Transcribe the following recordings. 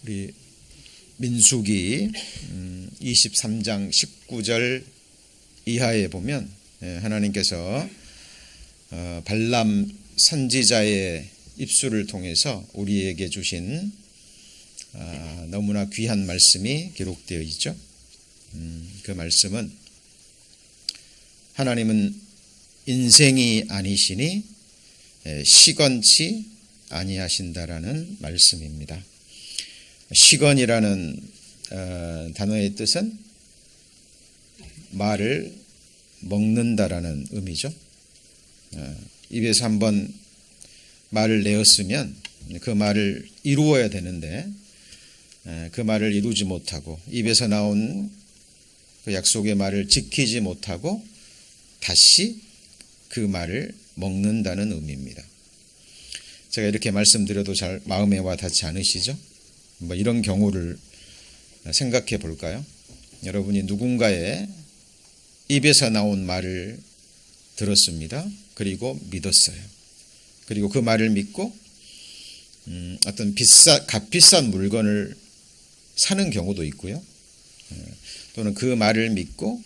우리 민수기 23장 19절 이하에 보면 하나님께서 발람 선지자의 입술을 통해서 우리에게 주신 너무나 귀한 말씀이 기록되어 있죠. 그 말씀은 하나님은 인생이 아니시니 시건치 아니하신다라는 말씀입니다. 시건이라는 단어의 뜻은 말을 먹는다라는 의미죠. 입에서 한번 말을 내었으면 그 말을 이루어야 되는데 그 말을 이루지 못하고 입에서 나온 그 약속의 말을 지키지 못하고 다시 그 말을 먹는다는 의미입니다. 제가 이렇게 말씀드려도 잘 마음에 와 닿지 않으시죠? 이런 경우를 생각해 볼까요? 여러분이 누군가의 입에서 나온 말을 들었습니다. 그리고 믿었어요. 그리고 그 말을 믿고 어떤 값비싼 물건을 사는 경우도 있고요. 또는 그 말을 믿고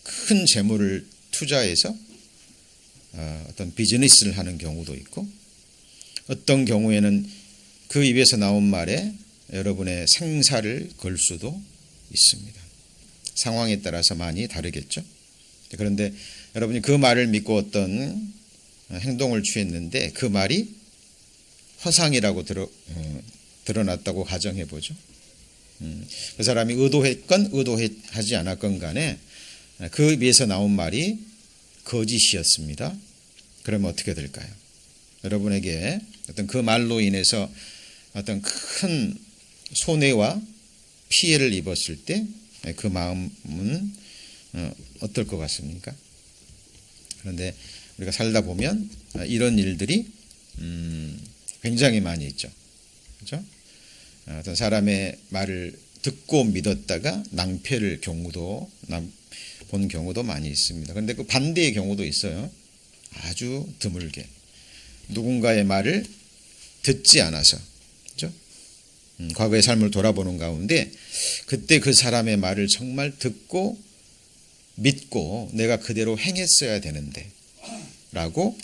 큰 재물을 투자해서 어떤 비즈니스를 하는 경우도 있고, 어떤 경우에는 그 입에서 나온 말에 여러분의 생사를 걸 수도 있습니다. 상황에 따라서 많이 다르겠죠. 그런데 여러분이 그 말을 믿고 어떤 행동을 취했는데 그 말이 허상이라고 드러났다고 가정해 보죠. 그 사람이 의도했건 의도하지 않았건 간에 그 입에서 나온 말이 거짓이었습니다. 그러면 어떻게 될까요? 여러분에게 어떤 그 말로 인해서 어떤 큰 손해와 피해를 입었을 때 그 마음은 어떨 것 같습니까? 그런데 우리가 살다 보면 이런 일들이 굉장히 많이 있죠. 그렇죠? 어떤 사람의 말을 듣고 믿었다가 낭패를 본 경우도 많이 있습니다. 그런데 그 반대의 경우도 있어요. 아주 드물게 누군가의 말을 듣지 않아서, 그렇죠? 과거의 삶을 돌아보는 가운데 그때 그 사람의 말을 정말 듣고 믿고 내가 그대로 행했어야 되는데 라고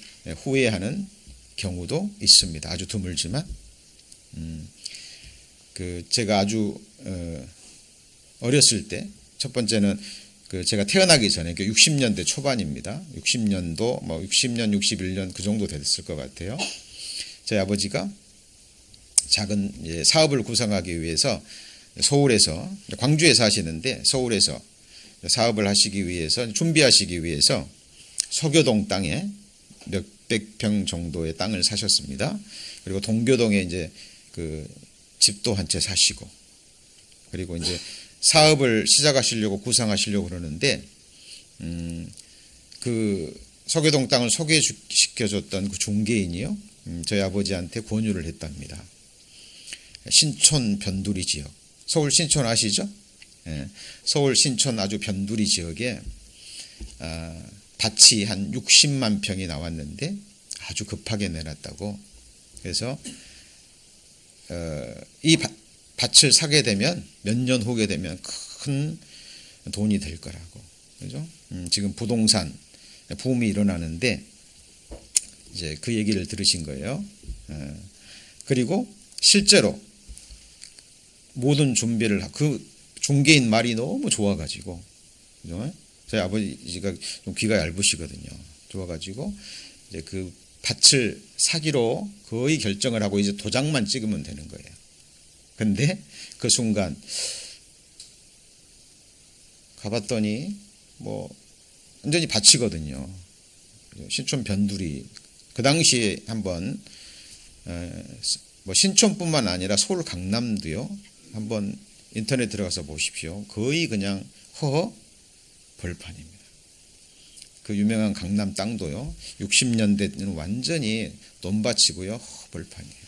후회하는 경우도 있습니다. 아주 드물지만 제가 아주 어렸을 때, 첫 번째는 제가 태어나기 전에 60년대 초반입니다. 60년도 60년 61년 그 정도 됐을 것 같아요. 저희 아버지가 작은 사업을 구성하기 위해서 서울에서, 광주에 사시는데 서울에서 사업을 하시기 위해서, 준비하시기 위해서 서교동 땅에 몇백 평 정도의 땅을 사셨습니다. 그리고 동교동에 이제 그 집도 한 채 사시고, 그리고 이제 사업을 시작하시려고 구상하시려고 그러는데 그 서교동 땅을 소개시켜줬던 그 중개인이요, 저희 아버지한테 권유를 했답니다. 신촌 변두리 지역, 서울 신촌 아시죠? 서울 신촌 아주 변두리 지역에 밭이 한 60만 평이 나왔는데 아주 급하게 내놨다고. 그래서 이 밭을 사게 되면 몇 년 후게 되면 큰 돈이 될 거라고. 그죠? 지금 부동산 붐이 일어나는데 이제 그 얘기를 들으신 거예요. 그리고 실제로 모든 준비를, 그 중개인 말이 너무 좋아가지고, 그죠? 저희 아버지가 좀 귀가 얇으시거든요. 좋아가지고 이제 그 밭을 사기로 거의 결정을 하고 이제 도장만 찍으면 되는 거예요. 근데 그 순간 가봤더니 완전히 밭이거든요. 신촌 변두리. 그 당시에 한번 신촌뿐만 아니라 서울 강남도요. 한번 인터넷 들어가서 보십시오. 거의 그냥 허허 벌판입니다. 그 유명한 강남 땅도요. 60년대는 완전히 논밭이고요. 벌판이에요.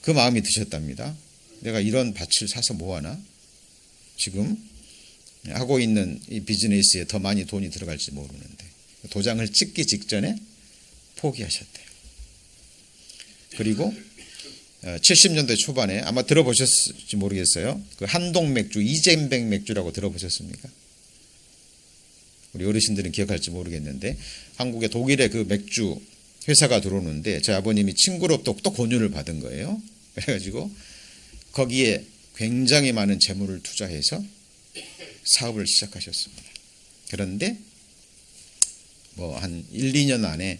그 마음이 드셨답니다. 내가 이런 밭을 사서 뭐하나? 지금 하고 있는 이 비즈니스에 더 많이 돈이 들어갈지 모르는데 도장을 찍기 직전에 포기하셨대요. 그리고 70년대 초반에 아마 들어보셨을지 모르겠어요. 그 한동 맥주, 이젠백 맥주라고 들어보셨습니까? 우리 어르신들은 기억할지 모르겠는데 한국에 독일의 그 맥주 회사가 들어오는데 제 아버님이 친구로부터 또 권유를 받은 거예요. 그래가지고 거기에 굉장히 많은 재물을 투자해서 사업을 시작하셨습니다. 그런데 뭐 한 1, 2년 안에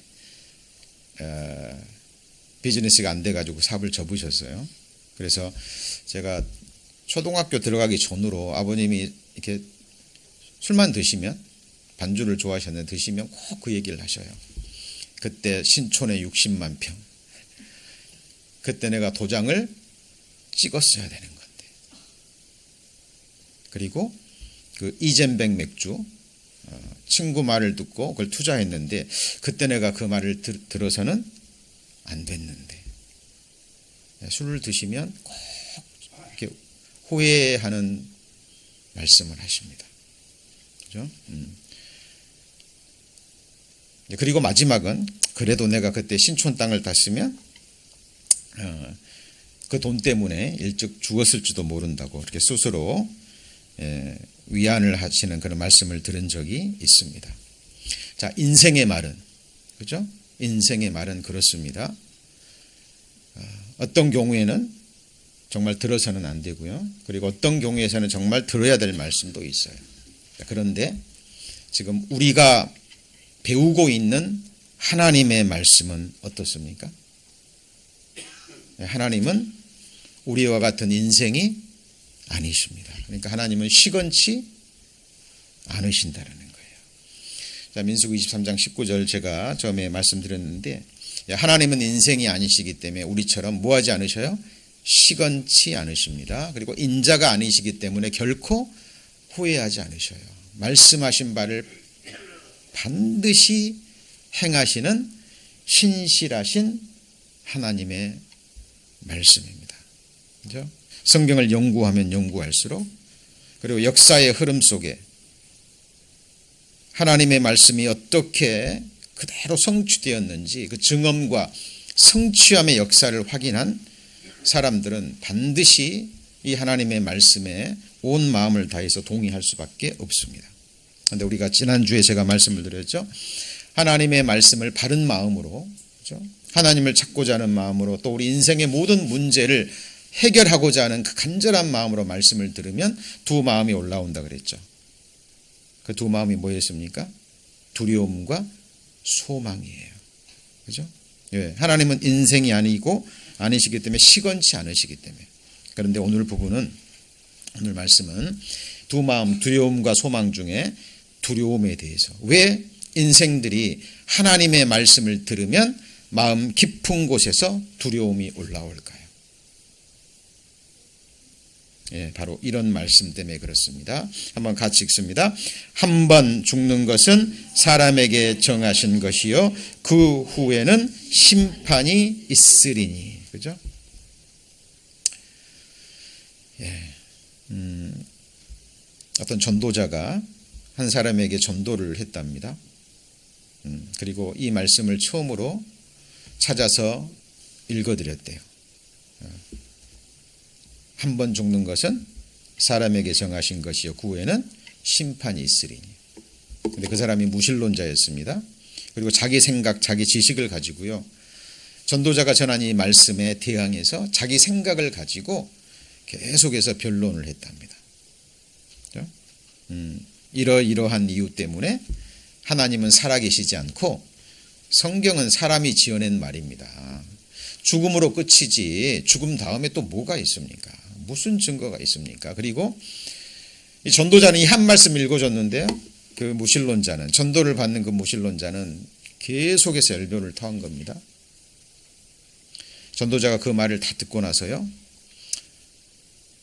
비즈니스가 안 돼가지고 사업을 접으셨어요. 그래서 제가 초등학교 들어가기 전으로 아버님이 이렇게 술만 드시면 반주를 좋아하셨는데 드시면 꼭 그 얘기를 하셔요. 그때 신촌에 60만 평. 그때 내가 도장을 찍었어야 되는 건데. 그리고 그 이젠백 맥주 친구 말을 듣고 그걸 투자했는데 그때 내가 그 말을 들어서는 안 됐는데. 술을 드시면 꼭 이렇게 후회하는 말씀을 하십니다. 그죠? 그리고 마지막은 그래도 내가 그때 신촌 땅을 땄으면 그 돈 때문에 일찍 죽었을지도 모른다고 그렇게 스스로 위안을 하시는 그런 말씀을 들은 적이 있습니다. 자, 인생의 말은 그죠? 인생의 말은 그렇습니다. 어떤 경우에는 정말 들어서는 안 되고요. 그리고 어떤 경우에서는 정말 들어야 될 말씀도 있어요. 그런데 지금 우리가 배우고 있는 하나님의 말씀은 어떻습니까? 하나님은 우리와 같은 인생이 아니십니다. 그러니까 하나님은 시건치 않으신다는 거예요. 자, 민수기 23장 19절 제가 처음에 말씀드렸는데 하나님은 인생이 아니시기 때문에 우리처럼 뭐하지 않으셔요? 시건치 않으십니다. 그리고 인자가 아니시기 때문에 결코 후회하지 않으셔요. 말씀하신 바를 반드시 행하시는 신실하신 하나님의 말씀입니다. 그렇죠? 성경을 연구하면 연구할수록 그리고 역사의 흐름 속에 하나님의 말씀이 어떻게 그대로 성취되었는지 그 증언과 성취함의 역사를 확인한 사람들은 반드시 이 하나님의 말씀에 온 마음을 다해서 동의할 수밖에 없습니다. 그런데 우리가 지난주에 제가 말씀을 드렸죠. 하나님의 말씀을 바른 마음으로 그렇죠? 하나님을 찾고자 하는 마음으로 또 우리 인생의 모든 문제를 해결하고자 하는 그 간절한 마음으로 말씀을 들으면 두 마음이 올라온다 그랬죠. 그 두 마음이 뭐였습니까? 두려움과 소망이에요. 그죠? 예, 하나님은 인생이 아니시기 때문에 시건치 않으시기 때문에. 그런데 오늘 말씀은 두 마음, 두려움과 소망 중에 두려움에 대해서 왜 인생들이 하나님의 말씀을 들으면 마음 깊은 곳에서 두려움이 올라올까요? 예, 바로 이런 말씀 때문에 그렇습니다. 한번 같이 읽습니다. 한 번 죽는 것은 사람에게 정하신 것이요 그 후에는 심판이 있으리니. 그죠? 예. 어떤 전도자가 한 사람에게 전도를 했답니다. 그리고 이 말씀을 처음으로 찾아서 읽어드렸대요. 한 번 죽는 것은 사람에게 정하신 것이요 그 후에는 심판이 있으리니. 근데 그 사람이 무신론자였습니다. 그리고 자기 생각, 자기 지식을 가지고요. 전도자가 전한 이 말씀에 대항해서 자기 생각을 가지고 계속해서 변론을 했답니다. 이러한 이유 때문에 하나님은 살아계시지 않고 성경은 사람이 지어낸 말입니다. 죽음으로 끝이지 죽음 다음에 또 뭐가 있습니까? 무슨 증거가 있습니까? 그리고 이 전도자는 이 한 말씀 읽어줬는데요. 그 무신론자는 전도를 받는 그 무신론자는 계속해서 열변을 토한 겁니다. 전도자가 그 말을 다 듣고 나서요.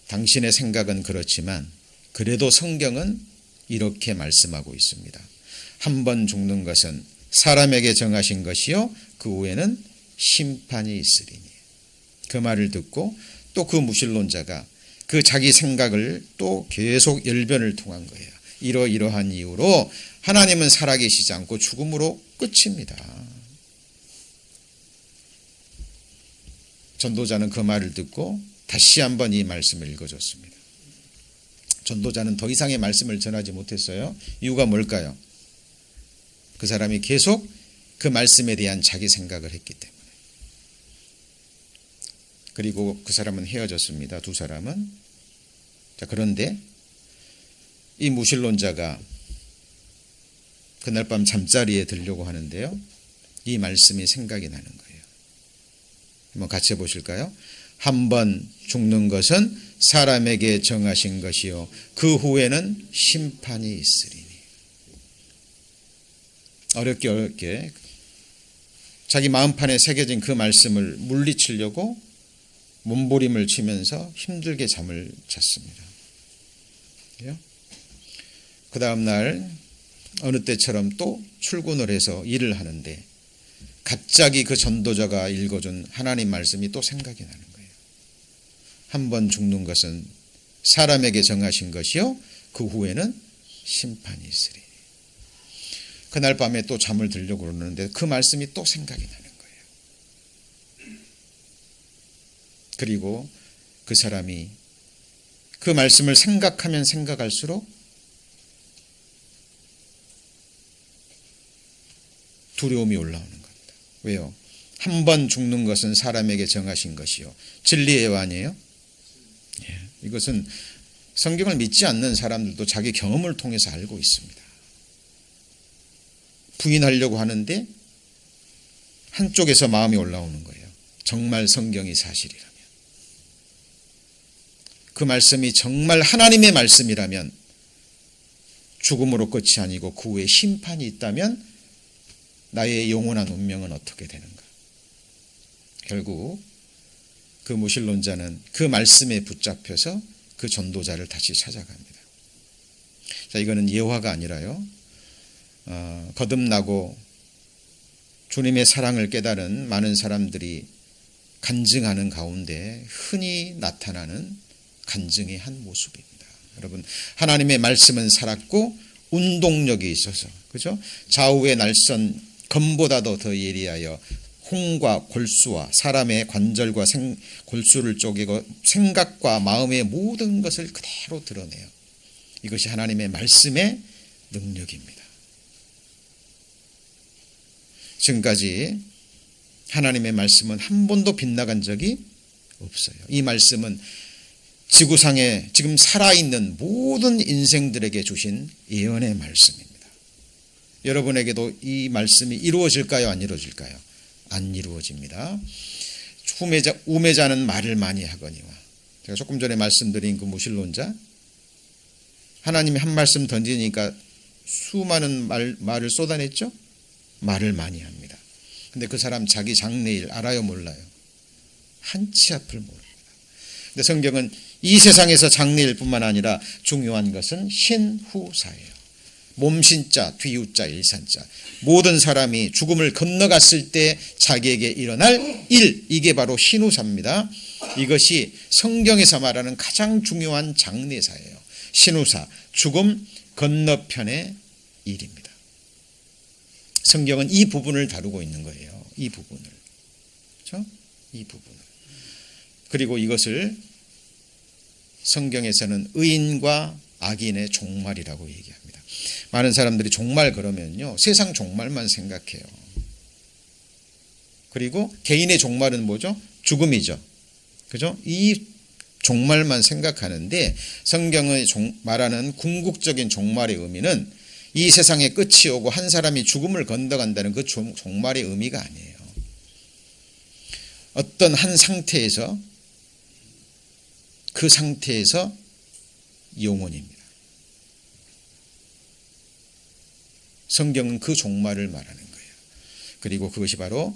당신의 생각은 그렇지만 그래도 성경은 이렇게 말씀하고 있습니다. 한 번 죽는 것은 사람에게 정하신 것이요 그 후에는 심판이 있으리니. 그 말을 듣고 또 그 무신론자가 그 자기 생각을 또 계속 열변을 통한 거예요. 이러한 이유로 하나님은 살아계시지 않고 죽음으로 끝입니다. 전도자는 그 말을 듣고 다시 한번 이 말씀을 읽어줬습니다. 전도자는 더 이상의 말씀을 전하지 못했어요. 이유가 뭘까요? 그 사람이 계속 그 말씀에 대한 자기 생각을 했기 때문에. 그리고 그 사람은 헤어졌습니다. 두 사람은. 자, 그런데 이 무신론자가 그날 밤 잠자리에 들려고 하는데요. 이 말씀이 생각이 나는 거예요. 한번 같이 해보실까요? 한 번 죽는 것은 사람에게 정하신 것이요 그 후에는 심판이 있으리니. 어렵게 자기 마음판에 새겨진 그 말씀을 물리치려고 몸부림을 치면서 힘들게 잠을 잤습니다. 그 다음 날 어느 때처럼 또 출근을 해서 일을 하는데 갑자기 그 전도자가 읽어준 하나님 말씀이 또 생각이 나는 거예요. 한 번 죽는 것은 사람에게 정하신 것이요 그 후에는 심판이 있으리. 그날 밤에 또 잠을 들려고 그러는데 그 말씀이 또 생각이 나는 거예요. 그리고 그 사람이 그 말씀을 생각하면 생각할수록 두려움이 올라오는 겁니다. 왜요? 한 번 죽는 것은 사람에게 정하신 것이요 진리예요, 아니에요? 예, 이것은 성경을 믿지 않는 사람들도 자기 경험을 통해서 알고 있습니다. 부인하려고 하는데 한쪽에서 마음이 올라오는 거예요. 정말 성경이 사실이라면, 그 말씀이 정말 하나님의 말씀이라면, 죽음으로 끝이 아니고 그 후에 심판이 있다면 나의 영원한 운명은 어떻게 되는가? 결국 그 무신론자는 그 말씀에 붙잡혀서 그 전도자를 다시 찾아갑니다. 자, 이거는 예화가 아니라요, 거듭나고 주님의 사랑을 깨달은 많은 사람들이 간증하는 가운데 흔히 나타나는 간증의 한 모습입니다. 여러분, 하나님의 말씀은 살았고 운동력이 있어서, 그죠? 좌우의 날선 검보다도 더 예리하여 홍과 골수와 사람의 관절과 골수를 쪼개고 생각과 마음의 모든 것을 그대로 드러내요. 이것이 하나님의 말씀의 능력입니다. 지금까지 하나님의 말씀은 한 번도 빗나간 적이 없어요. 이 말씀은 지구상에 지금 살아있는 모든 인생들에게 주신 예언의 말씀입니다. 여러분에게도 이 말씀이 이루어질까요? 안 이루어질까요? 안 이루어집니다. 우매자는 말을 많이 하거니와. 제가 조금 전에 말씀드린 그 무신론자, 하나님이 한 말씀 던지니까 수많은 말을 쏟아냈죠? 말을 많이 합니다. 근데 그 사람 자기 장래일 알아요, 몰라요? 한치 앞을 모릅니다. 근데 성경은 이 세상에서 장래일 뿐만 아니라 중요한 것은 신후사예요. 몸신자, 뒤우자, 일산자. 모든 사람이 죽음을 건너갔을 때 자기에게 일어날 일, 이게 바로 신후사입니다. 이것이 성경에서 말하는 가장 중요한 장래사예요. 신후사, 죽음 건너편의 일입니다. 성경은 이 부분을 다루고 있는 거예요. 이 부분을. 그렇죠? 이 부분을. 그리고 이것을 성경에서는 의인과 악인의 종말이라고 얘기합니다. 많은 사람들이 종말 그러면요, 세상 종말만 생각해요. 그리고 개인의 종말은 뭐죠? 죽음이죠. 그죠? 이 종말만 생각하는데 성경의 말하는 궁극적인 종말의 의미는 이 세상의 끝이 오고 한 사람이 죽음을 건너간다는 그 종말의 의미가 아니에요. 어떤 한 상태에서, 그 상태에서 영원입니다. 성경은 그 종말을 말하는 거예요. 그리고 그것이 바로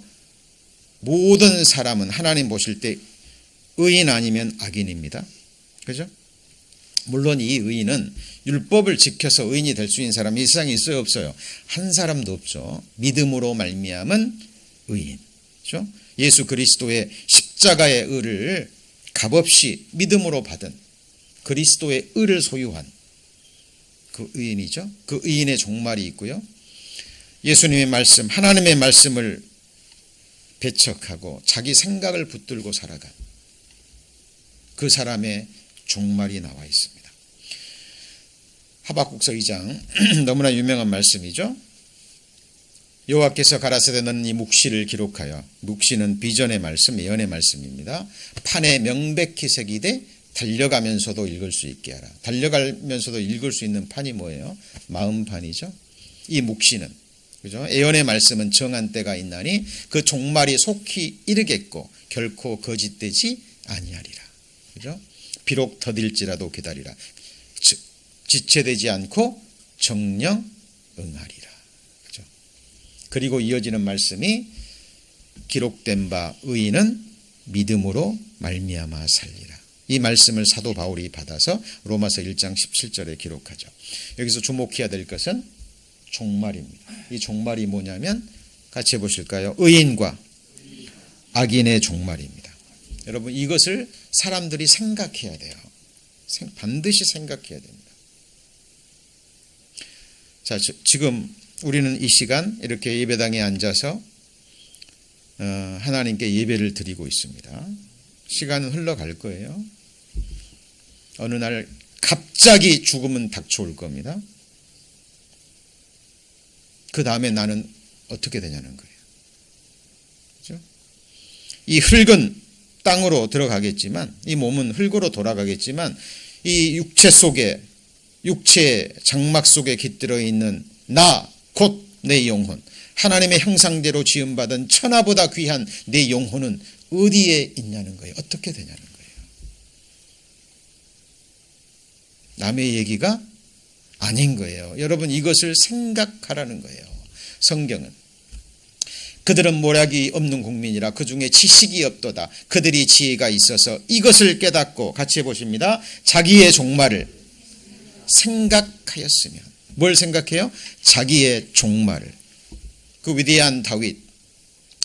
모든 사람은 하나님 보실 때 의인 아니면 악인입니다. 그죠? 물론 이 의인은 율법을 지켜서 의인이 될 수 있는 사람이 이 세상에 있어요, 없어요? 한 사람도 없죠. 믿음으로 말미암은 의인. 그죠? 예수 그리스도의 십자가의 의를 값없이 믿음으로 받은 그리스도의 의를 소유한 그 의인이죠. 그 의인의 종말이 있고요. 예수님의 말씀, 하나님의 말씀을 배척하고 자기 생각을 붙들고 살아간 그 사람의 종말이 나와 있습니다. 하박국서 2장 너무나 유명한 말씀이죠. 여호와께서 가라사대 너는 이 묵시를 기록하여, 묵시는 비전의 말씀, 예언의 말씀입니다. 판에 명백히 새기되 달려가면서도 읽을 수 있게 하라. 달려가면서도 읽을 수 있는 판이 뭐예요? 마음판이죠. 이 묵시는, 그죠? 예언의 말씀은 정한 때가 있나니 그 종말이 속히 이르겠고 결코 거짓되지 아니하리라. 그죠? 비록 더딜지라도 기다리라. 지체되지 않고 정령 응하리라. 그죠? 그리고 이어지는 말씀이 기록된 바 의인은 믿음으로 말미암아 살리라. 이 말씀을 사도 바울이 받아서 로마서 1장 17절에 기록하죠. 여기서 주목해야 될 것은 종말입니다. 이 종말이 뭐냐면 같이 해보실까요? 의인과 악인의 종말입니다. 여러분, 이것을 사람들이 생각해야 돼요. 반드시 생각해야 됩니다. 자, 지금 우리는 이 시간 이렇게 예배당에 앉아서 하나님께 예배를 드리고 있습니다. 시간은 흘러갈 거예요. 어느 날 갑자기 죽음은 닥쳐올 겁니다. 그 다음에 나는 어떻게 되냐는 거예요. 그렇죠? 이 흙은 땅으로 들어가겠지만, 이 몸은 흙으로 돌아가겠지만, 이 육체 속에, 육체의 장막 속에 깃들어 있는 나, 곧 내 영혼, 하나님의 형상대로 지음받은 천하보다 귀한 내 영혼은 어디에 있냐는 거예요. 어떻게 되냐는 거예요. 남의 얘기가 아닌 거예요. 여러분, 이것을 생각하라는 거예요. 성경은 그들은 모략이 없는 국민이라 그 중에 지식이 없도다. 그들이 지혜가 있어서 이것을 깨닫고, 같이 해보십니다. 자기의 종말을 생각하였으면. 뭘 생각해요? 자기의 종말을. 그 위대한 다윗,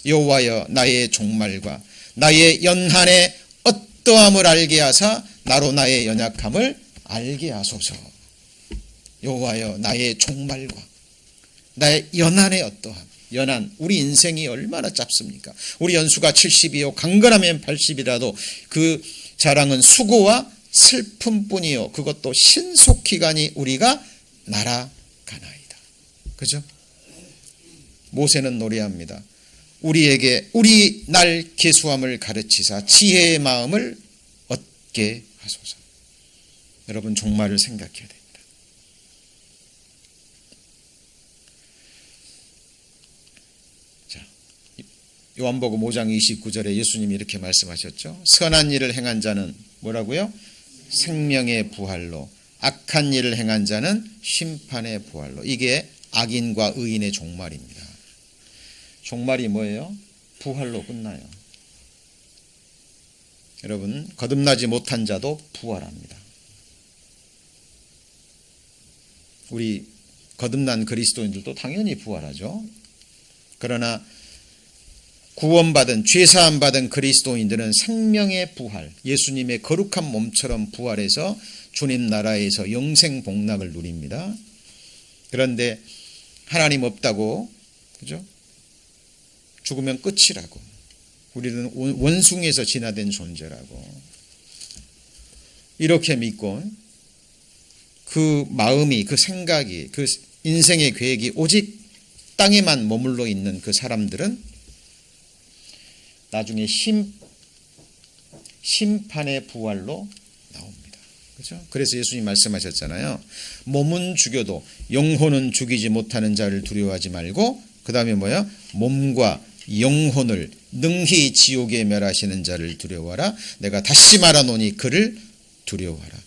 여호와여 나의 종말과 나의 연한의 어떠함을 알게 하사 나로 나의 연약함을 알게 하소서. 여호와여 나의 종말과 나의 연한의 어떠함. 연한, 우리 인생이 얼마나 짧습니까? 우리 연수가 70이요 강건하면 80이라도 그 자랑은 수고와 슬픔뿐이요 그것도 신속히가니 우리가 날아가나이다. 그죠? 모세는 노래합니다. 우리에게 우리 날 계수함을 가르치사 지혜의 마음을 얻게 하소서. 여러분, 종말을 생각해야 됩니다. 자, 요한복음 5장 29절에 예수님이 이렇게 말씀하셨죠. 선한 일을 행한 자는 뭐라고요? 생명의 부활로, 악한 일을 행한 자는 심판의 부활로. 이게 악인과 의인의 종말입니다. 종말이 뭐예요? 부활로 끝나요. 여러분, 거듭나지 못한 자도 부활합니다. 우리 거듭난 그리스도인들도 당연히 부활하죠. 그러나 구원받은, 죄사함 받은 그리스도인들은 생명의 부활, 예수님의 거룩한 몸처럼 부활해서 주님 나라에서 영생 복락을 누립니다. 그런데 하나님 없다고, 그죠? 죽으면 끝이라고, 우리는 원숭이에서 진화된 존재라고 이렇게 믿고, 그 마음이, 그 생각이, 그 인생의 계획이 오직 땅에만 머물러 있는 그 사람들은 나중에 심판의 부활로 나옵니다. 그렇죠? 그래서 예수님 말씀하셨잖아요. 몸은 죽여도 영혼은 죽이지 못하는 자를 두려워하지 말고, 그 다음에 뭐야? 몸과 영혼을 능히 지옥에 멸하시는 자를 두려워하라. 내가 다시 말하노니 그를 두려워하라.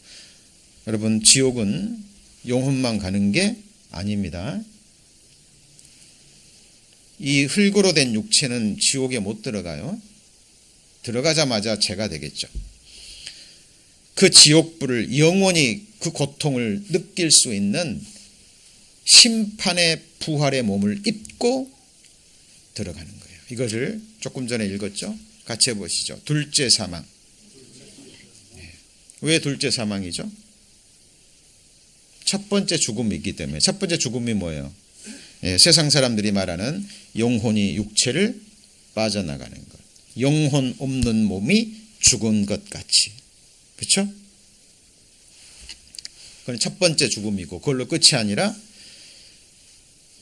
여러분, 지옥은 영혼만 가는 게 아닙니다. 이 흙으로 된 육체는 지옥에 못 들어가요. 들어가자마자 죄가 되겠죠. 그 지옥불을 영원히 그 고통을 느낄 수 있는 심판의 부활의 몸을 입고 들어가는 거예요. 이것을 조금 전에 읽었죠. 같이 해보시죠. 둘째 사망. 왜 둘째 사망이죠? 첫 번째 죽음이 있기 때문에. 첫 번째 죽음이 뭐예요? 세상 사람들이 말하는 영혼이 육체를 빠져나가는 것. 영혼 없는 몸이 죽은 것 같이. 그렇죠? 그건 첫 번째 죽음이고 그걸로 끝이 아니라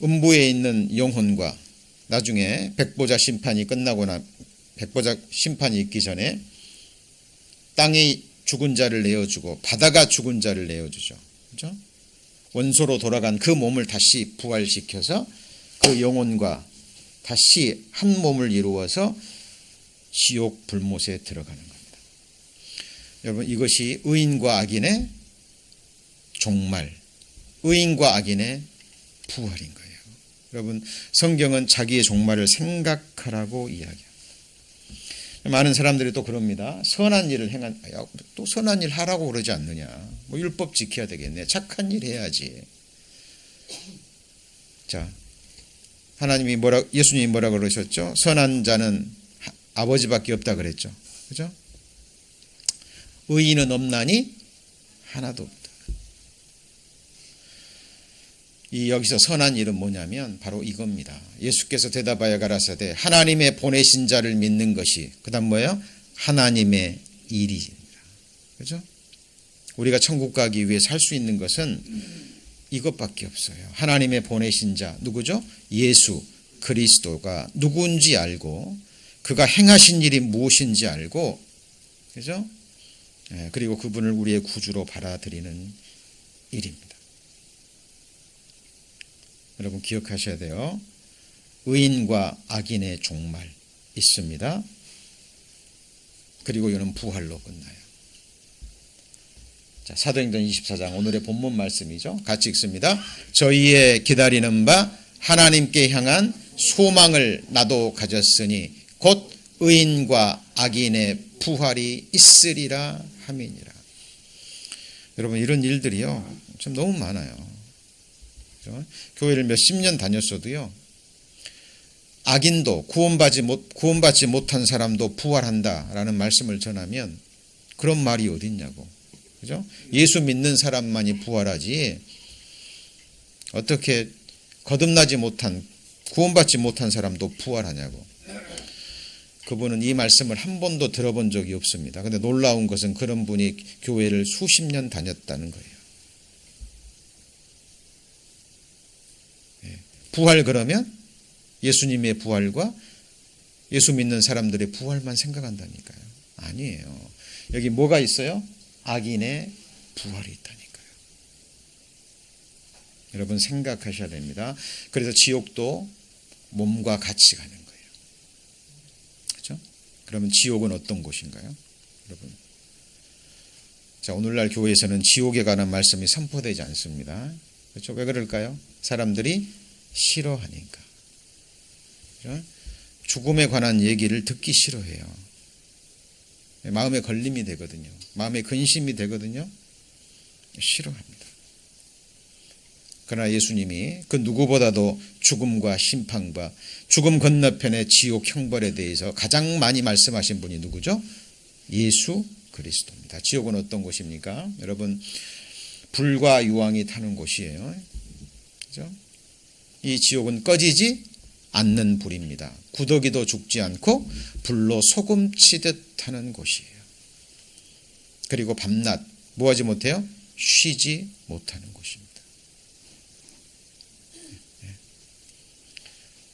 음부에 있는 영혼과 나중에 백보자 심판이 끝나거나 백보자 심판이 있기 전에 땅에 죽은 자를 내어주고 바다가 죽은 자를 내어주죠. 그렇죠? 원소로 돌아간 그 몸을 다시 부활시켜서 그 영혼과 다시 한 몸을 이루어서 지옥 불못에 들어가는 겁니다. 여러분, 이것이 의인과 악인의 종말, 의인과 악인의 부활인 거예요. 여러분, 성경은 자기의 종말을 생각하라고 이야기합니다. 많은 사람들이 또 그럽니다. 선한 일을 또 선한 일 하라고 그러지 않느냐. 뭐 율법 지켜야 되겠네. 착한 일 해야지. 자, 예수님이 뭐라 그러셨죠? 선한 자는 아버지밖에 없다 그랬죠. 그죠? 의인은 없나니 하나도 없다. 여기서 선한 일은 뭐냐면 바로 이겁니다. 예수께서 대답하여 가라사대 하나님의 보내신 자를 믿는 것이 그다음 뭐예요? 하나님의 일입니다. 그죠? 우리가 천국 가기 위해 살 수 있는 것은 이것밖에 없어요. 하나님의 보내신 자 누구죠? 예수 그리스도가 누구인지 알고 그가 행하신 일이 무엇인지 알고, 그죠? 그리고 그분을 우리의 구주로 받아들이는 일입니다. 여러분 기억하셔야 돼요. 의인과 악인의 종말 있습니다. 그리고 이는 부활로 끝나요. 자, 사도행전 24장 오늘의 본문 말씀이죠. 같이 읽습니다. 저희의 기다리는 바 하나님께 향한 소망을 나도 가졌으니 곧 의인과 악인의 부활이 있으리라 함이니라. 여러분 이런 일들이요 참 너무 많아요. 교회를 몇십 년 다녔어도요 악인도 구원받지 못한 사람도 부활한다라는 말씀을 전하면 그런 말이 어딨냐고. 그죠? 예수 믿는 사람만이 부활하지 어떻게 거듭나지 못한 구원받지 못한 사람도 부활하냐고. 그분은 이 말씀을 한 번도 들어본 적이 없습니다. 그런데 놀라운 것은 그런 분이 교회를 수십 년 다녔다는 거예요. 부활 그러면 예수님의 부활과 예수 믿는 사람들의 부활만 생각한다니까요. 아니에요. 여기 뭐가 있어요? 악인의 부활이 있다니까요. 여러분 생각하셔야 됩니다. 그래서 지옥도 몸과 같이 가는 거예요. 그렇죠? 그러면 지옥은 어떤 곳인가요? 여러분. 자, 오늘날 교회에서는 지옥에 관한 말씀이 선포되지 않습니다. 그렇죠? 왜 그럴까요? 사람들이 싫어하니까. 그렇죠? 죽음에 관한 얘기를 듣기 싫어해요. 마음에 걸림이 되거든요. 마음에 근심이 되거든요. 싫어합니다. 그러나 예수님이 그 누구보다도 죽음과 심판과 죽음 건너편의 지옥 형벌에 대해서 가장 많이 말씀하신 분이 누구죠? 예수 그리스도입니다. 지옥은 어떤 곳입니까? 여러분 불과 유황이 타는 곳이에요. 그렇죠? 이 지옥은 꺼지지 않는 불입니다. 구더기도 죽지 않고 불로 소금치듯 타는 곳이에요. 그리고 밤낮 뭐하지 못해요? 쉬지 못하는 곳입니다.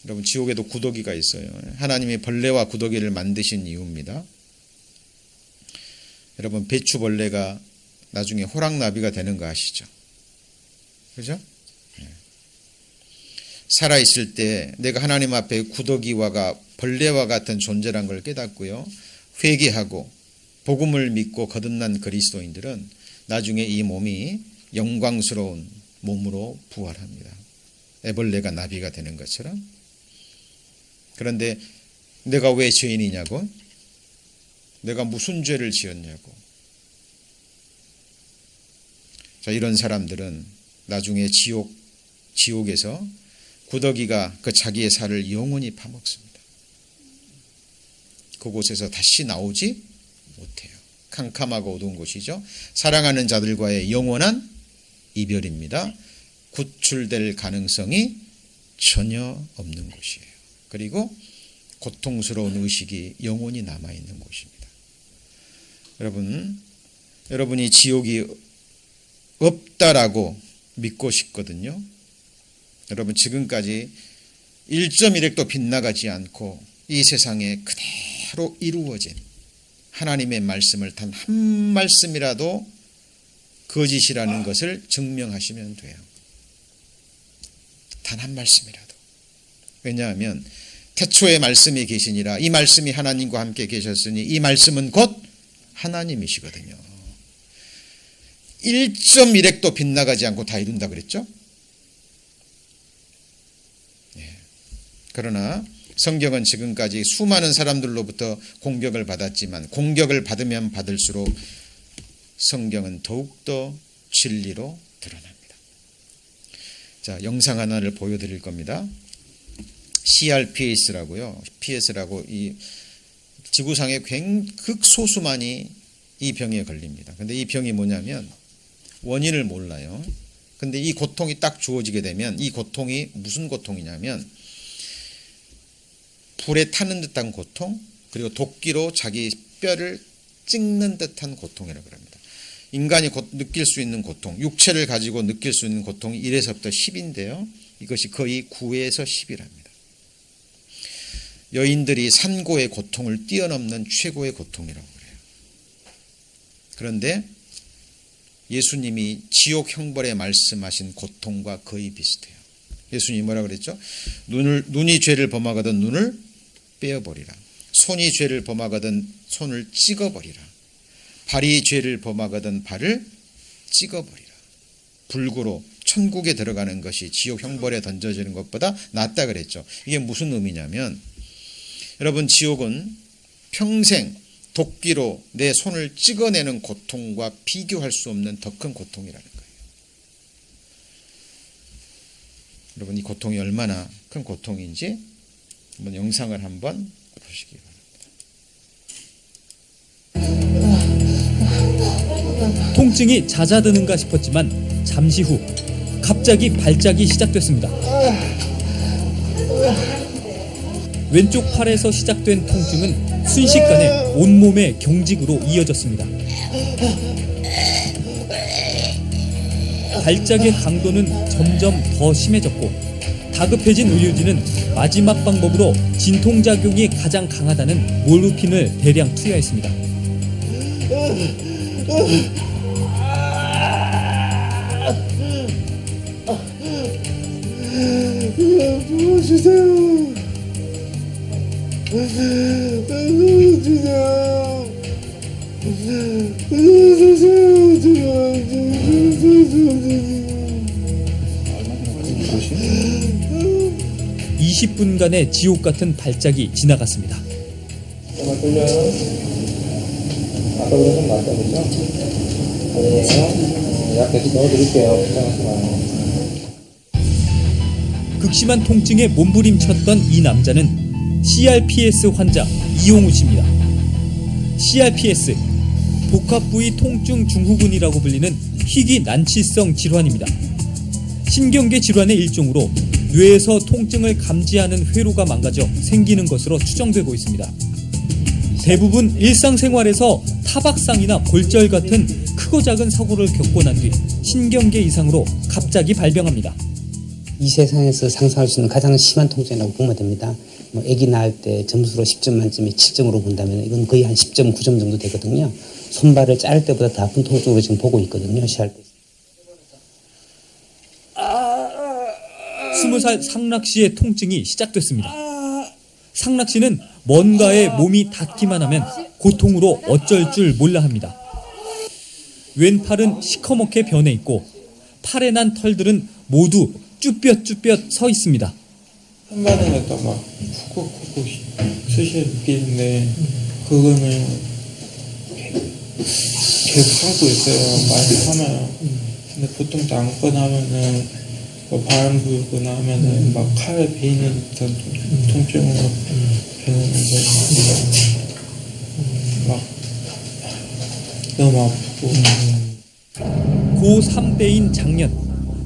여러분 지옥에도 구더기가 있어요. 하나님이 벌레와 구더기를 만드신 이유입니다. 여러분 배추벌레가 나중에 호랑나비가 되는 거 아시죠? 그죠? 살아있을 때 내가 하나님 앞에 구더기와 벌레와 같은 존재란 걸 깨닫고요. 회개하고 복음을 믿고 거듭난 그리스도인들은 나중에 이 몸이 영광스러운 몸으로 부활합니다. 애벌레가 나비가 되는 것처럼. 그런데 내가 왜 죄인이냐고? 내가 무슨 죄를 지었냐고? 자, 이런 사람들은 나중에 지옥에서 구더기가 그 자기의 살을 영원히 파먹습니다. 그곳에서 다시 나오지 못해요. 캄캄하고 어두운 곳이죠. 사랑하는 자들과의 영원한 이별입니다. 구출될 가능성이 전혀 없는 곳이에요. 그리고 고통스러운 의식이 영원히 남아있는 곳입니다. 여러분이 지옥이 없다라고 믿고 싶거든요. 여러분 지금까지 1.1핵도 빗나가지 않고 이 세상에 그대로 이루어진 하나님의 말씀을 단 한 말씀이라도 거짓이라는 것을 증명하시면 돼요. 단 한 말씀이라도. 왜냐하면 태초에 말씀이 계시니라 이 말씀이 하나님과 함께 계셨으니 이 말씀은 곧 하나님이시거든요. 1.1핵도 빗나가지 않고 다 이룬다 그랬죠? 그러나 성경은 지금까지 수많은 사람들로부터 공격을 받았지만 공격을 받으면 받을수록 성경은 더욱더 진리로 드러납니다. 자, 영상 하나를 보여드릴 겁니다. CRPS라고요. PS라고 이 지구상의 극소수만이 이 병에 걸립니다. 근데 이 병이 뭐냐면 원인을 몰라요. 근데 이 고통이 딱 주어지게 되면 이 고통이 무슨 고통이냐면 불에 타는 듯한 고통, 그리고 도끼로 자기 뼈를 찍는 듯한 고통이라고 합니다. 인간이 느낄 수 있는 고통, 육체를 가지고 느낄 수 있는 고통이 1에서부터 10인데요. 이것이 거의 9에서 10이랍니다. 여인들이 산고의 고통을 뛰어넘는 최고의 고통이라고 그래요. 그런데 예수님이 지옥 형벌에 말씀하신 고통과 거의 비슷해요. 예수님이 뭐라고 그랬죠? 눈이 죄를 범하거든 눈을 빼어버리라. 손이 죄를 범하거든 손을 찍어버리라. 발이 죄를 범하거든 발을 찍어버리라. 불구로 천국에 들어가는 것이 지옥 형벌에 던져지는 것보다 낫다 그랬죠. 이게 무슨 의미냐면 여러분 지옥은 평생 도끼로 내 손을 찍어내는 고통과 비교할 수 없는 더 큰 고통이라는 거예요. 여러분 이 고통이 얼마나 큰 고통인지 한번 영상을 한번 보시기 바랍니다. 통증이 잦아드는가 싶었지만 잠시 후 갑자기 발작이 시작됐습니다. 왼쪽 팔에서 시작된 통증은 순식간에 온몸의 경직으로 이어졌습니다. 발작의 강도는 점점 더 심해졌고 다급해진 의료진은 마지막 방법으로 진통작용이 가장 강하다는 모르핀을 대량 투여했습니다. 음. 20분간의 지옥 같은 발작이 지나갔습니다. 정말 떨려요? 아까보다 좀 낫다 그죠? 아니에요? 약 계속 넣어드릴게요. 걱정하지 마요. 극심한 통증에 몸부림쳤던 이 남자는 CRPS 환자 이용우 씨입니다. CRPS, 복합부위 통증 증후군이라고 불리는 희귀 난치성 질환입니다. 신경계 질환의 일종으로 뇌에서 통증을 감지하는 회로가 망가져 생기는 것으로 추정되고 있습니다. 대부분 일상생활에서 타박상이나 골절 같은 크고 작은 사고를 겪고 난 뒤 신경계 이상으로 갑자기 발병합니다. 이 세상에서 상상할 수 있는 가장 심한 통증이라고 보면 됩니다. 아기 낳을 때 점수로 10점 만점에 7점으로 본다면 이건 거의 한 10.9점 정도 되거든요. 손발을 자를 때보다 더 아픈 통증으로 지금 보고 있거든요. 시할 때. 20살 상락 씨의 통증이 시작됐습니다. 상락 씨는 뭔가에 몸이 닿기만 하면 고통으로 어쩔 줄 몰라 합니다. 왼팔은 시커멓게 변해 있고 팔에 난 털들은 모두 쭈뼛쭈뼛 서 있습니다. 한마디에다 막 쿡쿡쿡 쑤시게 느끼는데 그거는 계속 참고 있어요. 많이 참아요. 근데 보통 안 하면은 바람 불거나 하면은 막 칼에 베이는 듯한 통증으로 변하는데 막 너무 아프고 고3대인 작년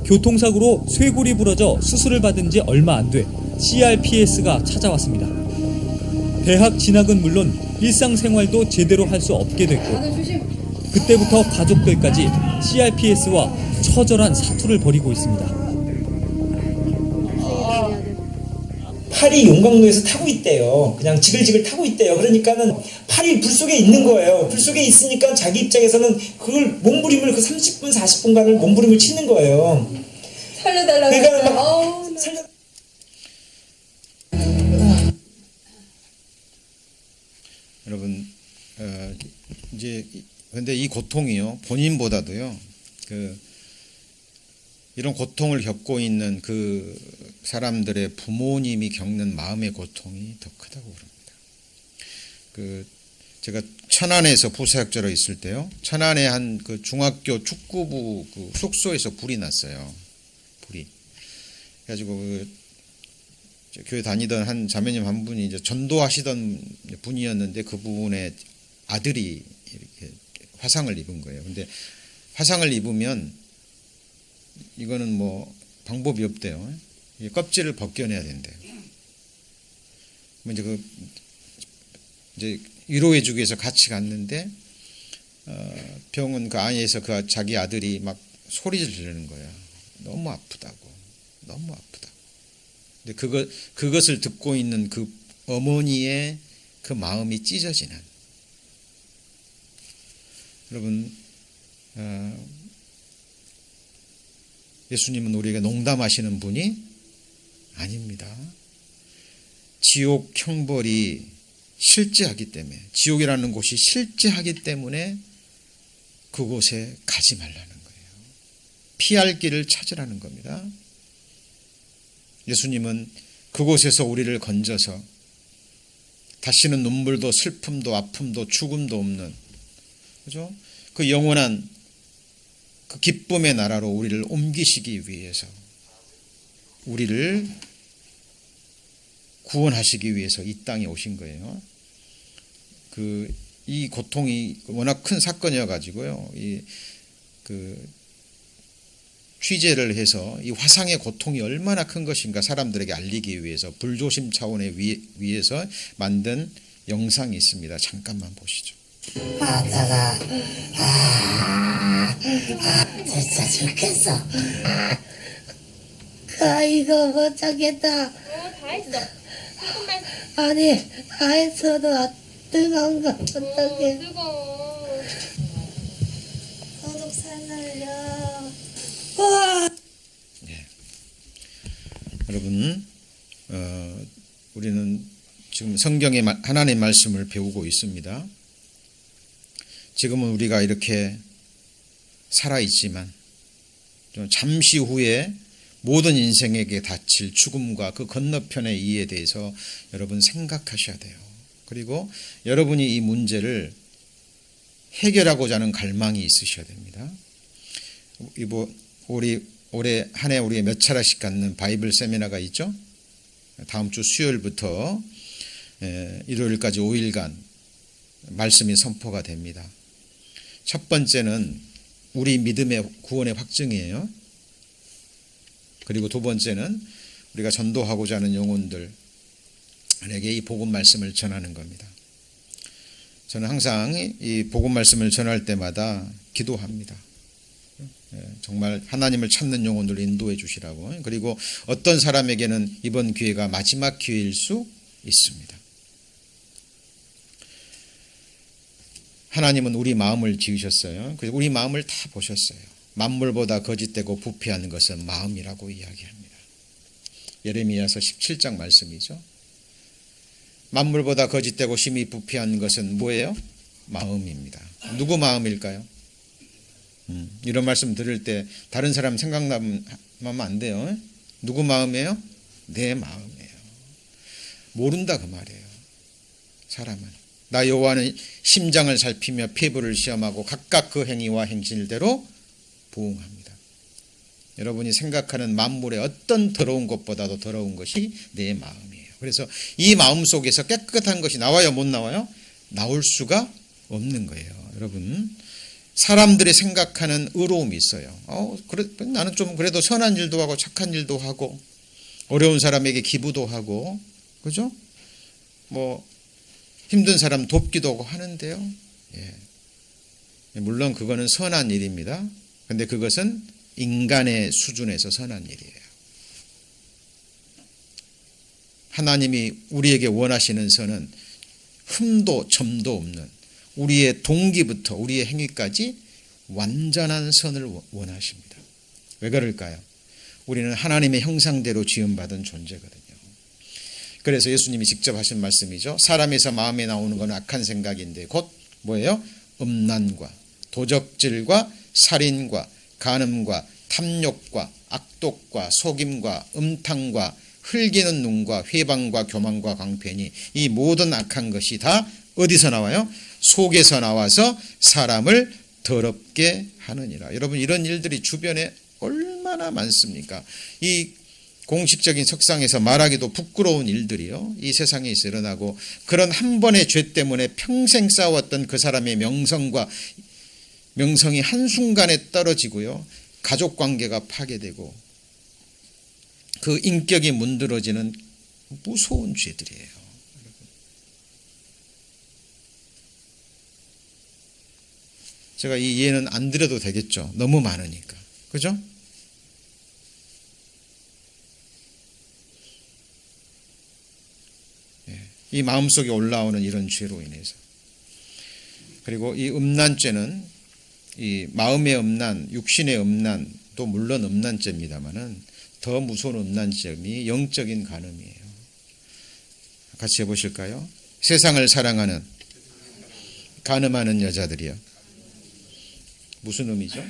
교통사고로 쇄골이 부러져 수술을 받은 지 얼마 안 돼 CRPS가 찾아왔습니다. 대학 진학은 물론 일상생활도 제대로 할 수 없게 됐고 그때부터 가족들까지 CRPS와 처절한 사투를 벌이고 있습니다. 팔이 용광로에서 타고 있대요. 그냥 지글지글 타고 있대요. 그러니까는 팔이 불 속에 있는 거예요. 불 속에 있으니까 자기 입장에서는 그걸 몸부림을 그 30분 40분간을 몸부림을 치는 거예요. 살려달라고 그러니까 했어요. 막 아우, 나 살려. 여러분 이제 근데 이 고통이요 본인보다도요 이런 고통을 겪고 있는 그 사람들의 부모님이 겪는 마음의 고통이 더 크다고 그럽니다. 제가 천안에서 부사역자로 있을 때요, 천안에 한 그 중학교 축구부 그 숙소에서 불이 났어요. 불이. 그래가지고 교회 다니던 한 자매님 한 분이 이제 전도하시던 분이었는데 그분의 아들이 이렇게 화상을 입은 거예요. 근데 화상을 입으면 이거는 뭐 방법이 없대요. 껍질을 벗겨내야 된대요. 이제 위로해주기 위해서 같이 갔는데 병원 그 안에서 그 자기 아들이 막 소리를 지르는 거야. 너무 아프다고, 너무 아프다. 근데 그것을 듣고 있는 그 어머니의 그 마음이 찢어지는. 여러분, 예수님은 우리에게 농담하시는 분이 아닙니다. 지옥 형벌이 실제하기 때문에, 지옥이라는 곳이 실제하기 때문에 그곳에 가지 말라는 거예요. 피할 길을 찾으라는 겁니다. 예수님은 그곳에서 우리를 건져서 다시는 눈물도 슬픔도 아픔도 죽음도 없는, 그죠? 그 영원한 그 기쁨의 나라로 우리를 옮기시기 위해서, 우리를 구원하시기 위해서 이 땅에 오신 거예요. 이 고통이 워낙 큰 사건이어 가지고요. 취재를 해서 이 화상의 고통이 얼마나 큰 것인가 사람들에게 알리기 위해서 불조심 차원에 위해서 만든 영상이 있습니다. 잠깐만 보시죠. 진짜 죽겠어. 이거 못 참겠다. 다 했어. 조금만. 아니, 다 했어도 뜨거운 거 어떡해. 뜨거워. 도둑 살려. 와. 여러분, 우리는 지금 성경의 하나님의 말씀을 배우고 있습니다. 지금은 우리가 이렇게 살아있지만 좀 잠시 후에 모든 인생에게 닥칠 죽음과 그 건너편의 이에 대해서 여러분 생각하셔야 돼요. 그리고 여러분이 이 문제를 해결하고자 하는 갈망이 있으셔야 됩니다. 올해 한 해 우리가 몇 차례씩 갖는 바이블 세미나가 있죠. 다음 주 수요일부터 일요일까지 5일간 말씀이 선포가 됩니다. 첫 번째는 우리 믿음의 구원의 확증이에요. 그리고 두 번째는 우리가 전도하고자 하는 영혼들에게 이 복음 말씀을 전하는 겁니다. 저는 항상 이 복음 말씀을 전할 때마다 기도합니다. 정말 하나님을 찾는 영혼들을 인도해 주시라고. 그리고 어떤 사람에게는 이번 기회가 마지막 기회일 수 있습니다. 하나님은 우리 마음을 지으셨어요. 그래서 우리 마음을 다 보셨어요. 만물보다 거짓되고 부패한 것은 마음이라고 이야기합니다. 예레미야서 17장 말씀이죠. 만물보다 거짓되고 심히 부패한 것은 뭐예요? 마음입니다. 누구 마음일까요? 이런 말씀 들을 때 다른 사람 생각나면 안 돼요. 누구 마음이에요? 내 마음이에요. 모른다 그 말이에요. 사람은. 나 여호와는 심장을 살피며 피부를 시험하고 각각 그 행위와 행실대로 보응합니다. 여러분이 생각하는 만물의 어떤 더러운 것보다도 더러운 것이 내 마음이에요. 그래서 이 마음 속에서 깨끗한 것이 나와요? 못 나와요? 나올 수가 없는 거예요. 여러분, 사람들이 생각하는 의로움이 있어요. 나는 좀 그래도 선한 일도 하고 착한 일도 하고 어려운 사람에게 기부도 하고, 그죠? 힘든 사람 돕기도 하고 하는데요. 예. 물론 그거는 선한 일입니다. 근데 그것은 인간의 수준에서 선한 일이에요. 하나님이 우리에게 원하시는 선은 흠도 점도 없는 우리의 동기부터 우리의 행위까지 완전한 선을 원하십니다. 왜 그럴까요? 우리는 하나님의 형상대로 지음받은 존재거든요. 그래서 예수님이 직접 하신 말씀이죠. 사람에서 마음에 나오는 건 악한 생각인데 곧 뭐예요? 음란과 도적질과 살인과 간음과 탐욕과 악독과 속임과 음탕과 흘기는 눈과 회방과 교만과 광팬이 이 모든 악한 것이 다 어디서 나와요? 속에서 나와서 사람을 더럽게 하느니라. 여러분 이런 일들이 주변에 얼마나 많습니까? 이 공식적인 석상에서 말하기도 부끄러운 일들이요. 이 세상에 일어나고 그런 한 번의 죄 때문에 평생 쌓았던 그 사람의 명성이 한순간에 떨어지고요. 가족관계가 파괴되고 그 인격이 문드러지는 무서운 죄들이에요. 제가 이 예는 안 드려도 되겠죠. 너무 많으니까. 그죠? 이 마음속에 올라오는 이런 죄로 인해서. 그리고 이 음란죄는 이 마음의 음란, 육신의 음란도 물론 음란죄입니다만은 더 무서운 음란점이 영적인 간음이에요. 같이 해보실까요? 세상을 사랑하는 간음하는 여자들이요. 무슨 의미죠?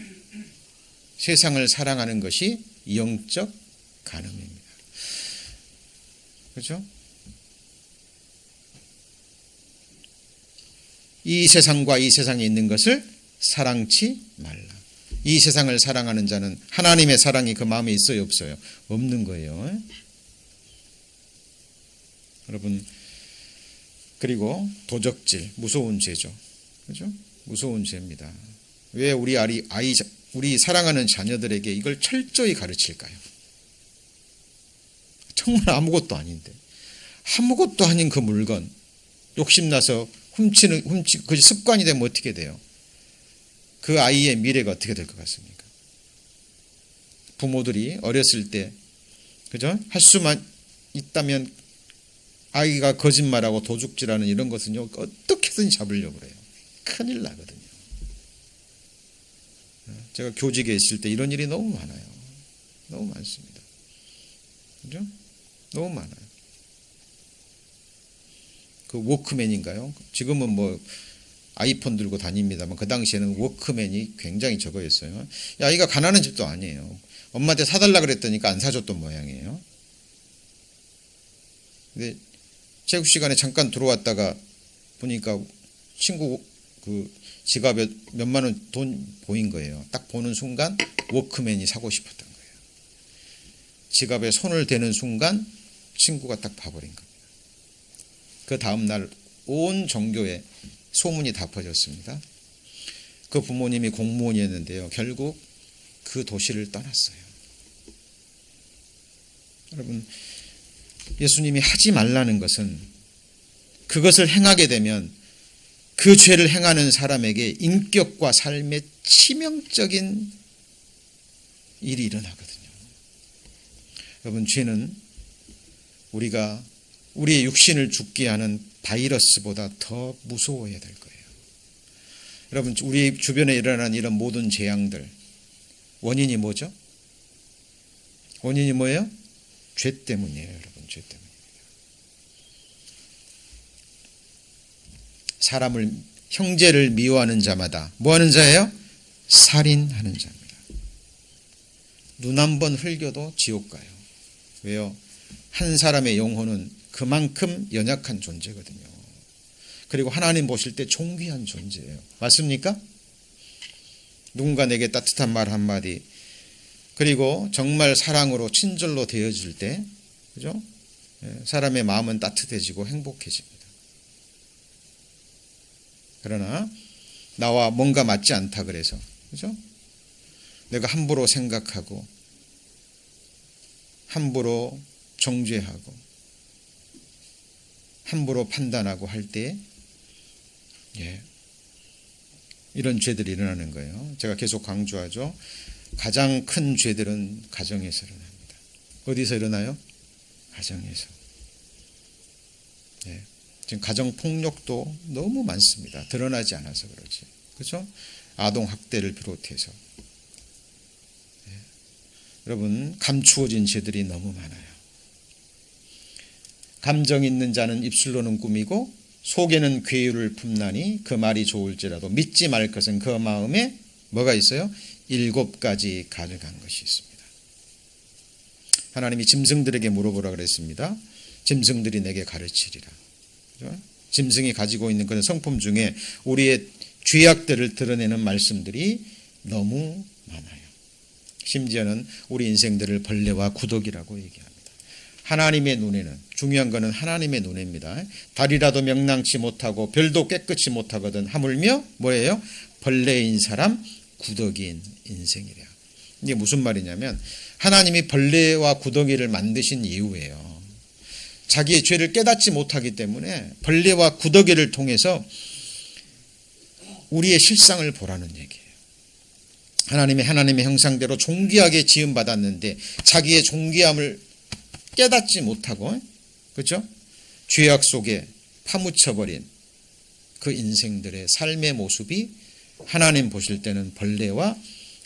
세상을 사랑하는 것이 영적 간음입니다. 그렇죠? 이 세상과 이 세상에 있는 것을 사랑치 말라. 이 세상을 사랑하는 자는 하나님의 사랑이 그 마음에 있어요, 없어요? 없는 거예요. 여러분, 그리고 도적질, 무서운 죄죠. 그죠? 무서운 죄입니다. 왜 우리 사랑하는 자녀들에게 이걸 철저히 가르칠까요? 정말 아무것도 아닌데. 아무것도 아닌 그 물건, 욕심나서 그 습관이 되면 어떻게 돼요? 그 아이의 미래가 어떻게 될 것 같습니까? 부모들이 어렸을 때, 그죠? 할 수만 있다면 아이가 거짓말하고 도둑질하는 이런 것은요, 어떻게든 잡으려고 그래요. 큰일 나거든요. 제가 교직에 있을 때 이런 일이 너무 많아요. 너무 많습니다. 그죠? 너무 많아요. 그 워크맨인가요? 지금은 뭐 아이폰 들고 다닙니다만 그 당시에는 워크맨이 굉장히 저거였어요. 아이가 가난한 집도 아니에요. 엄마한테 사달라 그랬더니까 안 사줬던 모양이에요. 근데 체육 시간에 잠깐 들어왔다가 보니까 친구 그 지갑에 몇만 원 돈 보인 거예요. 딱 보는 순간 워크맨이 사고 싶었던 거예요. 지갑에 손을 대는 순간 친구가 딱 봐버린 겁니다. 그 다음날 온 종교에 소문이 다 퍼졌습니다. 그 부모님이 공무원이었는데요. 결국 그 도시를 떠났어요. 여러분, 예수님이 하지 말라는 것은 그것을 행하게 되면 그 죄를 행하는 사람에게 인격과 삶에 치명적인 일이 일어나거든요. 여러분, 죄는 우리가 우리의 육신을 죽게 하는 바이러스보다 더 무서워야 될 거예요. 여러분, 우리 주변에 일어나는 이런 모든 재앙들, 원인이 뭐죠? 원인이 뭐예요? 죄 때문이에요, 여러분. 죄 때문입니다. 사람을, 형제를 미워하는 자마다 뭐 하는 자예요? 살인하는 자입니다. 눈 한 번 흘겨도 지옥 가요. 왜요? 한 사람의 영혼은 그만큼 연약한 존재거든요. 그리고 하나님 보실 때 존귀한 존재예요. 맞습니까? 누군가 내게 따뜻한 말 한마디, 그리고 정말 사랑으로 친절로 대해줄 때, 그죠? 사람의 마음은 따뜻해지고 행복해집니다. 그러나 나와 뭔가 맞지 않다 그래서, 그죠? 내가 함부로 생각하고 함부로 정죄하고 함부로 판단하고 할 때 이런 죄들이 일어나는 거예요. 제가 계속 강조하죠. 가장 큰 죄들은 가정에서 일어납니다. 어디서 일어나요? 가정에서. 지금 가정 폭력도 너무 많습니다. 드러나지 않아서 그러지. 그렇죠? 아동 학대를 비롯해서. 여러분, 감추어진 죄들이 너무 많아요. 감정 있는 자는 입술로는 꾸미고 속에는 괴유를 품나니 그 말이 좋을지라도 믿지 말 것은 그 마음에 뭐가 있어요? 7가지 가득한 것이 있습니다. 하나님이 짐승들에게 물어보라 그랬습니다. 짐승들이 내게 가르치리라. 그렇죠? 짐승이 가지고 있는 그런 성품 중에 우리의 죄악들을 드러내는 말씀들이 너무 많아요. 심지어는 우리 인생들을 벌레와 구더기라고 얘기합니다. 하나님의 눈에는, 중요한 것은 하나님의 눈에입니다. 달이라도 명랑치 못하고 별도 깨끗이 못하거든 하물며 뭐예요? 벌레인 사람, 구더기인 인생이래요. 이게 무슨 말이냐면 하나님이 벌레와 구더기를 만드신 이유예요. 자기의 죄를 깨닫지 못하기 때문에 벌레와 구더기를 통해서 우리의 실상을 보라는 얘기예요. 하나님의 형상대로 존귀하게 지음받았는데 자기의 존귀함을 깨닫지 못하고, 그렇죠? 죄악 속에 파묻혀버린 그 인생들의 삶의 모습이 하나님 보실 때는 벌레와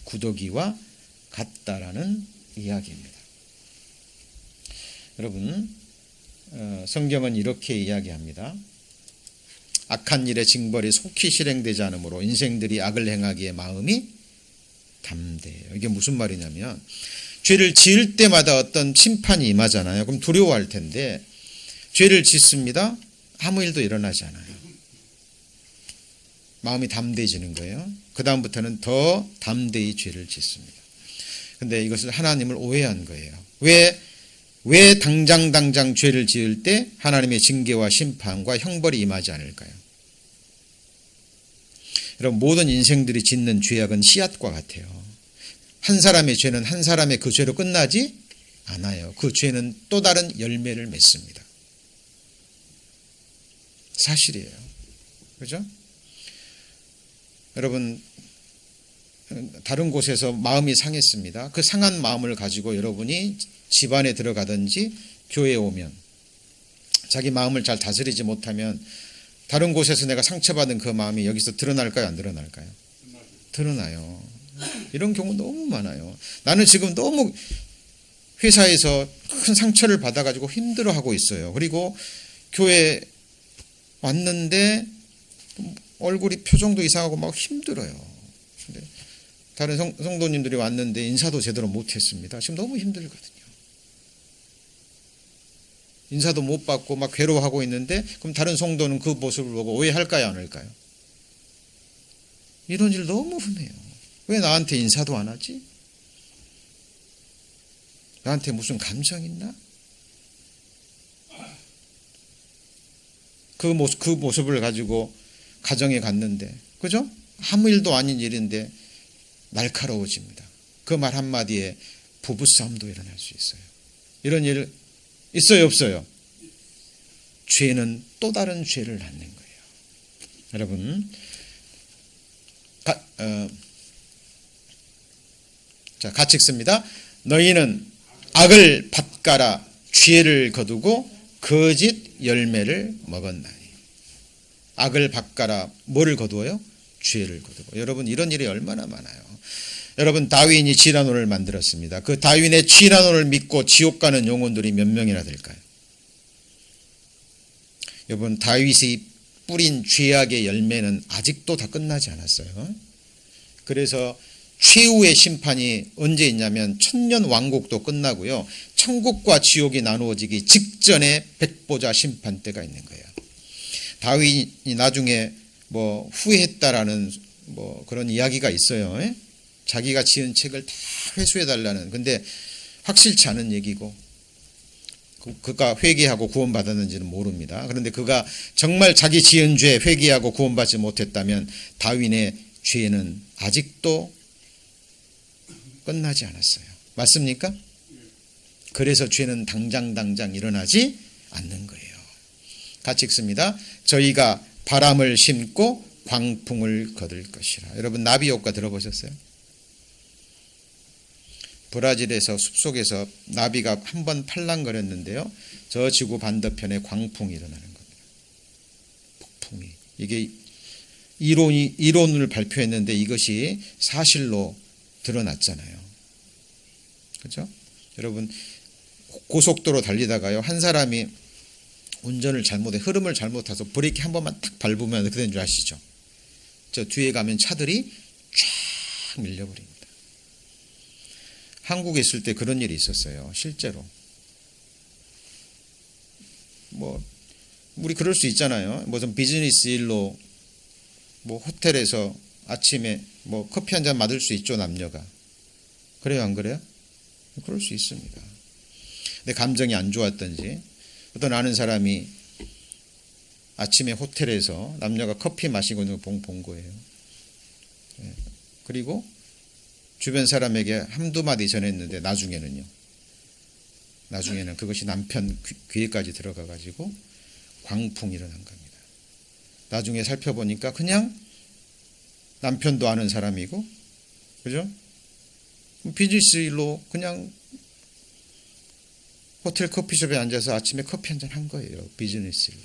구더기와 같다라는 이야기입니다. 여러분, 성경은 이렇게 이야기합니다. 악한 일의 징벌이 속히 실행되지 않으므로 인생들이 악을 행하기에 마음이 담대해요. 이게 무슨 말이냐면 죄를 지을 때마다 어떤 심판이 임하잖아요. 그럼 두려워할 텐데 죄를 짓습니다. 아무 일도 일어나지 않아요. 마음이 담대해지는 거예요. 그 다음부터는 더 담대히 죄를 짓습니다. 근데 이것을 하나님을 오해한 거예요. 왜 당장 죄를 지을 때 하나님의 징계와 심판과 형벌이 임하지 않을까요? 여러분, 모든 인생들이 짓는 죄악은 씨앗과 같아요. 한 사람의 죄는 한 사람의 그 죄로 끝나지 않아요. 그 죄는 또 다른 열매를 맺습니다. 사실이에요. 그렇죠? 여러분, 다른 곳에서 마음이 상했습니다. 그 상한 마음을 가지고 여러분이 집안에 들어가든지 교회에 오면 자기 마음을 잘 다스리지 못하면 다른 곳에서 내가 상처받은 그 마음이 여기서 드러날까요? 안 드러날까요? 드러나요. 이런 경우 너무 많아요. 나는 지금 너무 회사에서 큰 상처를 받아가지고 힘들어하고 있어요. 그리고 교회 왔는데 얼굴이 표정도 이상하고 막 힘들어요. 근데 다른 성도님들이 왔는데 인사도 제대로 못했습니다. 지금 너무 힘들거든요. 인사도 못 받고 막 괴로워하고 있는데 그럼 다른 성도는 그 모습을 보고 오해할까요? 안 할까요? 이런 일 너무 흔해요. 왜 나한테 인사도 안 하지? 나한테 무슨 감정 있나? 그 모습을 가지고 가정에 갔는데, 그죠? 아무 일도 아닌 일인데 날카로워집니다. 그 말 한마디에 부부싸움도 일어날 수 있어요. 이런 일 있어요, 없어요? 죄는 또 다른 죄를 낳는 거예요. 여러분, 같이 읽습니다. 너희는 악을 밭가라 죄를 거두고 거짓 열매를 먹었나니. 악을 밭가라 뭐를 거두어요? 죄를 거두고. 여러분, 이런 일이 얼마나 많아요. 여러분, 다윈이 지라노를 만들었습니다. 그 다윈의 지라노를 믿고 지옥 가는 영혼들이 몇 명이나 될까요? 여러분, 다윗이 뿌린 죄악의 열매는 아직도 다 끝나지 않았어요. 그래서 최후의 심판이 언제 있냐면 천년 왕국도 끝나고요. 천국과 지옥이 나누어지기 직전에 백보자 심판 때가 있는 거예요. 다윗이 나중에 뭐 후회했다라는 뭐 그런 이야기가 있어요. 자기가 지은 책을 다 회수해 달라는. 근데 확실치 않은 얘기고 그가 회개하고 구원받았는지는 모릅니다. 그런데 그가 정말 자기 지은 죄 회개하고 구원받지 못했다면 다윈의 죄는 아직도 끝나지 않았어요. 맞습니까? 그래서 죄는 당장 일어나지 않는 거예요. 같이 읽습니다. 저희가 바람을 심고 광풍을 거둘 것이라. 여러분 나비 효과 들어보셨어요? 브라질에서 숲속에서 나비가 한 번 팔랑거렸는데요. 저 지구 반대편에 광풍이 일어나는 겁니다. 폭풍이. 이게 이론을 발표했는데 이것이 사실로 드러났잖아요. 그렇죠? 여러분 고속도로 달리다가요. 한 사람이 운전을 잘못해 흐름을 잘못해서 브레이크 한 번만 딱 밟으면 어떻게 되는 줄 아시죠? 저 뒤에 가면 차들이 쫙 밀려버립니다. 한국에 있을 때 그런 일이 있었어요. 실제로. 뭐 우리 그럴 수 있잖아요. 무슨 비즈니스 일로 뭐 호텔에서 아침에 뭐 커피 한 잔 맞을 수 있죠, 남녀가. 그래요, 안 그래요? 그럴 수 있습니다. 근데 감정이 안 좋았던지 어떤 아는 사람이 아침에 호텔에서 남녀가 커피 마시고 있는 걸 본 거예요. 그리고 주변 사람에게 한두 마디 전했는데 나중에는 그것이 남편 귀에까지 들어가 가지고 광풍이 일어난 겁니다. 나중에 살펴보니까 그냥 남편도 아는 사람이고, 그죠? 비즈니스 일로 그냥 호텔 커피숍에 앉아서 아침에 커피 한잔 한 거예요. 비즈니스 일로.